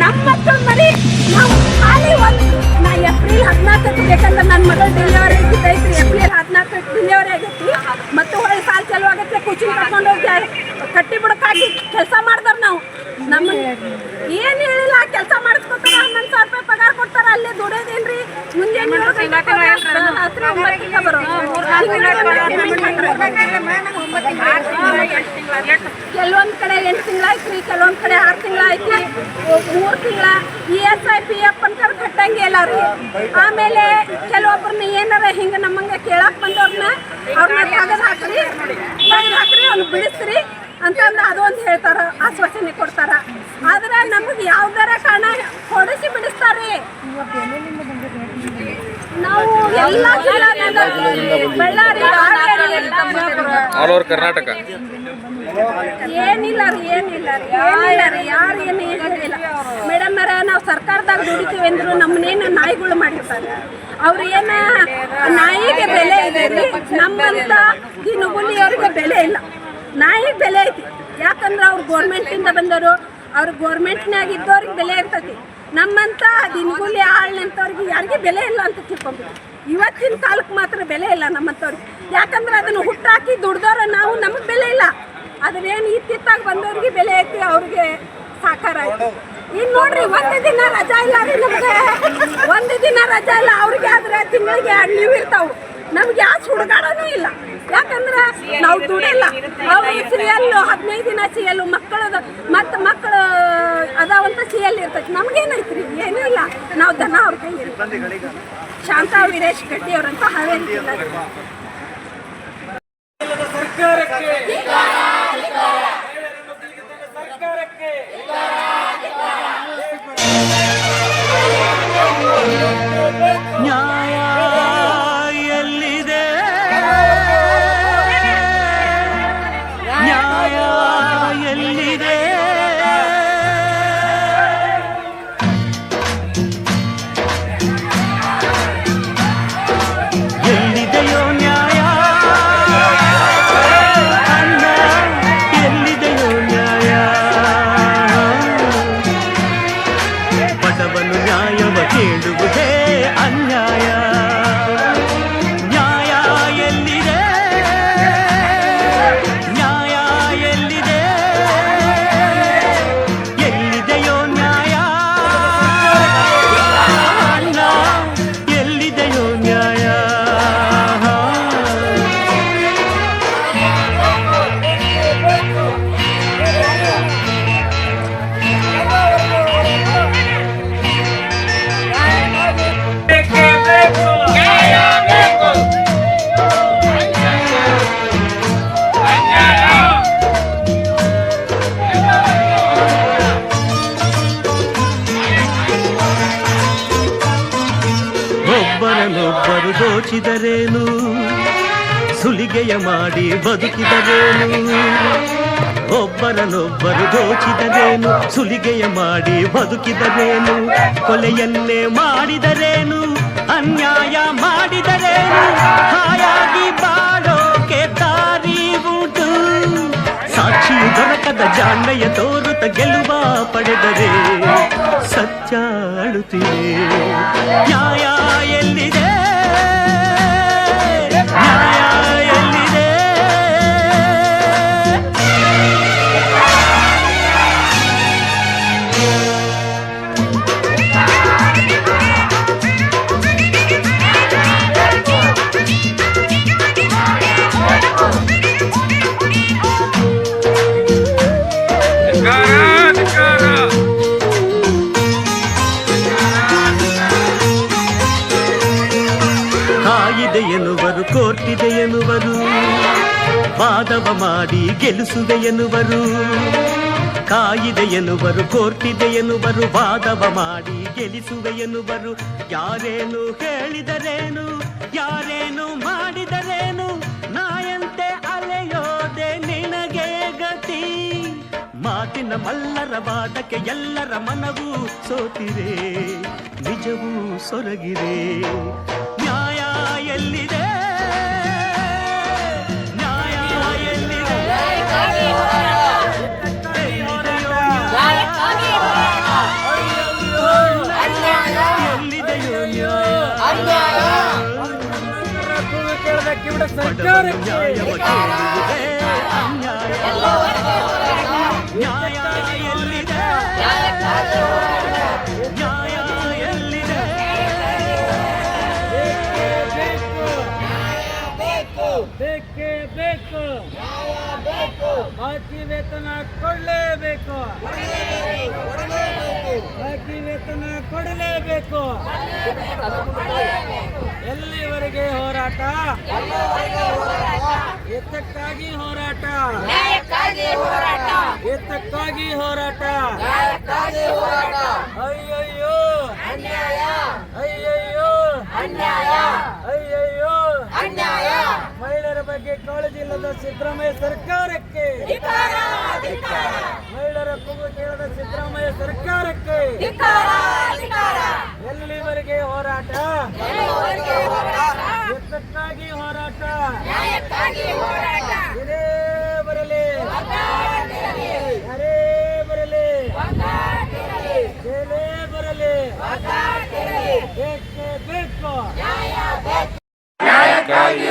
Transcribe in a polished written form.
ನಮ್ಮ ಮಕ್ಕಳು ಮರಿ ನಾವು ಖಾಲಿ ನಾ ಏಪ್ರಿಲ್ 14ಕ್ಕೆ ಬೇಕಂದ್ರೆ ನನ್ನ ಮಗಳು ಡೆಲಿವರಿ ಐತಿ. ಏಪ್ರಿಲ್ 14ಕ್ಕೆ ಡೆಲಿವರಿ ಆಗೈತಿ. ಮತ್ತು ಹೊಳ್ಳಿ ಸಾಲ ಚಾಲು ಆಗತ್ತೆ. ಕೋಚಿಂಗ್ ಕರ್ಕೊಂಡು ಹೋಗಿ ಕಟ್ಟಿ ಬಿಡಕ್ಕಾಗಿ ಕೆಲಸ ಮಾಡ್ತಾರೆ. ನಾವು ನಮ್ಮ ಏನು ಹೇಳಿಲ್ಲ, ಕೆಲಸ ಮಾಡಿಸ್ಕೊತಾರ. 11,000 ರೂಪಾಯಿ ಪಗಾರ ಕೊಡ್ತಾರ. ಅಲ್ಲೇ ದುಡಿಯೋದೇನ್ರಿ ಮುಂಜಾನೆ ಕೆಲವೊಂದು ಕಡೆ 8 ತಿಂಗಳಾಯ್ತು, ಕೆಲವೊಂದು ಕಡೆ 6 ತಿಂಗಳಾಯ್ತು, 3 ತಿಂಗಳ ESI PF ಅನ್ಕರ್ ಕಟ್ಟಂಗೆ ಇಲ್ಲ ರೀ. ಆಮೇಲೆ ಕೆಲವೊಬ್ಬರನ್ನ ಏನಾರ ಹಿಂಗೆ ನಮ್ಮಂಗೆ ಕೇಳಕ್ಕೆ ಬಂದವ್ರನ್ನ ಅವ್ರನ್ನ ತೆಗೆದು ಹಾಕ್ರಿ ಅವ್ನು ಬಿಡಿಸ್ರಿ ಅಂತಂದು ಅದೊಂದು ಹೇಳ್ತಾರ, ಆಶ್ವಾಸನೆ ಕೊಡ್ತಾರ. ಆದ್ರೆ ನಮಗೆ ಯಾವ್ದಾರ ಕಾರಣ ಹೊಡಿಸಿ ಬಿಡಿಸ್ತಾರೆ. ನಾವು ಎಲ್ಲ ಬಳ್ಳಾರಿ ಆಲ್ ಓವರ್ ಕರ್ನಾಟಕ ಏನಿಲ್ಲ ರೀ ಯಾರು ಏನು ಹೇಳಿಲ್ಲ ಮೇಡಮ್ ಅವರ. ನಾವು ಸರ್ಕಾರದಾಗ ದುಡಿತೀವಿ ಅಂದ್ರು ನಮ್ಮನ್ನೇನು ನಾಯಿಗಳು ಮಾಡಿರ್ತಾರೆ. ಅವ್ರು ಏನ ನಾಯಿಗೆ ಬೆಲೆ ಇದೆ ರೀ, ನಮ್ಮಂತ ಈ ನುಗುಲಿಯವ್ರಿಗೆ ಬೆಲೆ ಇಲ್ಲ. ನಾಯಿಗೆ ಬೆಲೆ ಐತಿ, ಯಾಕಂದ್ರೆ ಅವ್ರು ಗೋರ್ಮೆಂಟಿಂದ ಬಂದವರು, ಅವ್ರು ಗೋರ್ಮೆಂಟ್ನಾಗ ಇದ್ದವ್ರಿಗೆ ಬೆಲೆ ಇರ್ತೈತಿ. ನಮ್ಮಂತ ದಿನಗೂಲಿ ಆಳ್ನಂತವ್ರಿಗೆ ಯಾರಿಗೆ ಬೆಲೆ ಇಲ್ಲ ಅಂತ ತಿಳ್ಕೊಂಡ್ಬಿಟ್ಟು ಇವತ್ತಿನ ಕಾಲಕ್ಕೆ ಮಾತ್ರ ಬೆಲೆ ಇಲ್ಲ ನಮ್ಮಂಥವ್ರಿಗೆ. ಯಾಕಂದ್ರೆ ಅದನ್ನು ಹುಟ್ಟಾಕಿ ದುಡ್ದವ್ರ ನಾವು, ನಮಗೆ ಬೆಲೆ ಇಲ್ಲ. ಅದನ್ನೇನು ಇತ್ತಿತ್ತಾಗ ಬಂದವ್ರಿಗೆ ಬೆಲೆ ಐತಿ, ಅವ್ರಿಗೆ ಸಾಕಾರ ಆಯ್ತು. ಇನ್ನು ನೋಡ್ರಿ, ಒಂದು ದಿನ ರಜಾ ಇಲ್ಲ ರೀ ನಮಗೆ, ಒಂದು ದಿನ ರಜಾ ಇಲ್ಲ. ಅವ್ರಿಗೆ ಆದ್ರೆ ತಿಂಗಳಿಗೆ 2 ಲೀವ್ ಇರ್ತಾವೆ, ನಮ್ಗೆ ಯಾವ ಹುಡುಗಾಡನೂ ಇಲ್ಲ. ಯಾಕಂದ್ರೆ ನಾವು ದುಡಿಲ್ಲ. ಅವ್ರು CL 15 ದಿನ CL ಮಕ್ಕಳದ ಮತ್ತು ಮಕ್ಕಳು ಅದಾವಂತ CL ಇರ್ತೈತಿ. ನಮ್ಗೇನೈತ್ರಿ? ಏನೂ ಇಲ್ಲ. ನಾವು ದನ ಅವ್ರ ಕೈ ಇರ್ತೀವಿ. ಶಾಂತಾ ವೀರೇಶ್ ಗಡ್ಡಿ ಅವರಂತ ಹಾವೇರಿ ನ್ಯಾಯ ಎಲ್ಲಿದೆ? ನ್ಯಾಯ ಎಲ್ಲಿದೆ? ಎಲ್ಲಿದೆಯೋ ನ್ಯಾಯ? ಅಣ್ಣ ಎಲ್ಲಿದೆಯೋ ನ್ಯಾಯ? ಬಡವನು ನ್ಯಾಯವ ಕೇಳುವುದೇ ಅನ್ಯಾಯ. ನ್ಯಾಯ ಎಲ್ಲಿದೆ? ನ್ಯಾಯ ಎಲ್ಲಿದೆ? ಎಲ್ಲಿದೆಯೋ ನ್ಯಾಯ? ಅಣ್ಣ ಎಲ್ಲಿದೆಯೋ ನ್ಯಾಯ? ಒಬ್ಬರನ್ನೊಬ್ಬರು ದೋಚಿದರೇನು, ಸುಲಿಗೆಯ ಮಾಡಿ ಬದುಕಿದರೇನು? ಒಬ್ಬರನ್ನೊಬ್ಬರು ದೋಚಿದರೇನು, ಸುಲಿಗೆಯ ಮಾಡಿ ಬದುಕಿದರೇನು? ಕೊಲೆಯನ್ನೇ ಮಾಡಿದರೇನು, ಅನ್ಯಾಯ ಮಾಡಿದರೇನು? ಹಾಯಾಗಿ ಬಾಳೋಕೆ ದಾರಿ ಉಂಟು. ಸಾಕ್ಷಿಯು ದೊರಕದ ಜಾಣ್ಮೆಯ ತೋರುತ್ತ ಗೆಲುವ ಪಡೆದರೆ ಸತ್ಯ ಅಳುತ್ತಿದೆ. ನ್ಯಾಯ ಎಲ್ಲಿದೆ? ನ್ಯಾಯ ಎಲ್ಲಿದೆ? ಕಾಯಿದೆ ಎನ್ನುವರು, ಕೋರ್ಟಿದೆ ಎನ್ನುವರು, ವಾದವ ಮಾಡಿ ಗೆಲ್ಲಿಸುವೆ ಎನ್ನುವರು. ಕಾಯಿದೆ ಎನ್ನುವರು, ಕೋರ್ಟಿದೆ ಎನ್ನುವರು, ವಾದವ ಮಾಡಿ ಗೆಲ್ಲಿಸುವೆ ಎನ್ನುವರು. ಯಾರೇನು ಹೇಳಿದರೇನು, ಯಾರೇನು ಮಾಡಿದರೇನು? ನಾಯಂತೆ ಅಲೆಯೋದೆ ನಿನಗೆ ಗತಿ. ಮಾತಿನ ಮಲ್ಲರ ವಾದಕ್ಕೆ ಎಲ್ಲರ ಮನವೂ ಸೋತಿರೆ, ನಿಜವೂ ಸೊರಗಿರೆ. ನ್ಯಾಯ ಎಲ್ಲಿದೆ? ನ್ಯಾಯ ಎಲ್ಲಿದೆ? ಎಲ್ಲಿದೆಯೋ ನ್ಯಾಯ? ಸರ್ಕಾರಕ್ಕೆ ನ್ಯಾಯವ ಕೇಳುವುದೇ ಅನ್ಯಾಯ. ನ್ಯಾಯ ಎಲ್ಲಿದೆ? ನ್ಯಾಯ ಎಲ್ಲಿದೆ? ಬೇಕೇ ಬೇಕು, ಬಾಕಿ ವೇತನ ಕೊಡಲೇಬೇಕು, ಬಾಕಿ ವೇತನ ಕೊಡಲೇಬೇಕು. ಎಲ್ಲಿವರೆಗೆ ಹೋರಾಟ? ಎತ್ತಕ್ಕಾಗಿ ಹೋರಾಟ, ಎತ್ತಕ್ಕಾಗಿ ಹೋರಾಟ. ಅಯ್ಯಯ್ಯೋ ಅಯ್ಯಯ್ಯೋ ಅಯ್ಯಯ್ಯೋ ಮಹಿಳೆಯರ ಬಗ್ಗೆ ಕಾಳಜಿ ಇಲ್ಲದ ಸಿದ್ದರಾಮಯ್ಯ ಸರ್ಕಾರಕ್ಕೆ, ಮಹಿಳೆಯರ ಕೂಗು ಕೇಳದ ಸಿದ್ದರಾಮಯ್ಯ ಸರ್ಕಾರಕ್ಕೆ ಎಲ್ಲಿವರೆಗೆ ಹೋರಾಟ? ಎತ್ತಕ್ಕಾಗಿ ಹೋರಾಟ. ಇದೇ ಬರಲಿ, ಯಾರೇ ಬರಲಿ, ಜೈಲೇ ಬರಲಿ, ಬೇಕೇ ಬೇಕು. ನ್ಯಾಯಕ್ಕಾಗಿ